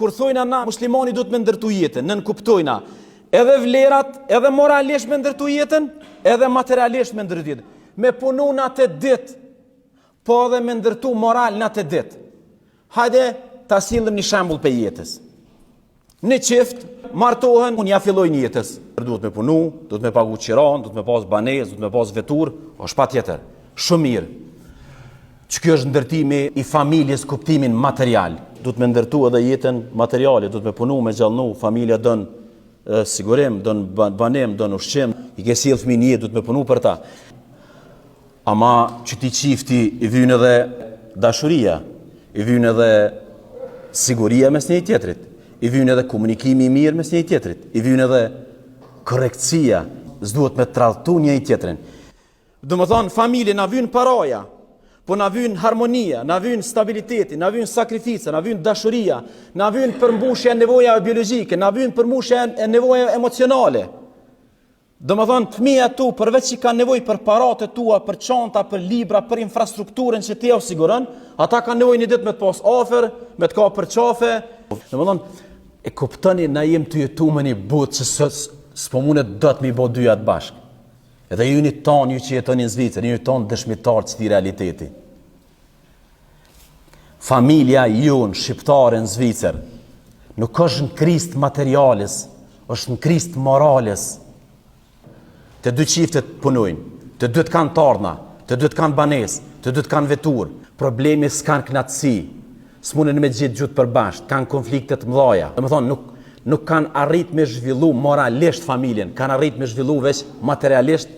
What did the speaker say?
kur thojna na muslimani duhet me ndërtu jetën, nën kuptojna edhe vlerat, edhe moralisht me ndërtu jetën, edhe materialisht me ndërtu jetën. Me punu në atë ditë, po edhe me ndërtu moral në atë ditë. Hajde ta sillim një shembull për jetës. Në qift martohen, unë ja filloj jetës. Duhet me punu, duhet me pagu qiran, duhet me pas banesë, duhet me pas vetur, është patjetër. Shumë mirë. Që kjo është ndërtimi i familjes kuptimin material. Duhet me ndërtu edhe jetën materiale, duhet me punu, me gjallnu, familja don sigurim, don banem, don ushqim, i ke sjell fëmijën jetë, duhet me punu për ta. Ama që ti qifti i vjen edhe dashuria, i vjen edhe siguria mes njëri tjetrit, i vjen edhe komunikimi i mirë mes njëri tjetrit, i vjen edhe korrektësia, s'duhet me tradhtu njëri tjetrin. Domethënë familje na vjen paraja, po na vjen harmonia, na vjen stabiliteti, na vjen sakrifica, na vjen dashuria, na vjen përmbushja e nevojave biologjike, na vjen përmbushja e nevojave emocionale. Domethënë fëmia tu përveç që ka nevojë për paratë tua, për çanta, për libra, për infrastrukturën që ti ja siguron, ata kanë nevojë një ditë me të pas afër, me të ka për qafe. Domethënë e kuptoni na jem të jetu me një botë që s'po mundet dot me i bë dyja të bashkë. Edhe ju një tonë, ju që jetoni në Zvicër, ju një tonë dëshmitar që ti realiteti. Familja jonë, shqiptare në Zvicër, nuk është në krist materialis, është në krist moralis. Të dy qiftet punojnë, të dy të kanë tarna, të dy të kanë banes, të dy të kanë vetur. Problemi s'kanë knatësi, s'munën me gjithë gjutë përbashkët, kanë konfliktet mëdhaja. Dhe më thonë, nuk kanë arrit me zhvillu moralisht familjen, kanë arrit me zhvillu veç materialisht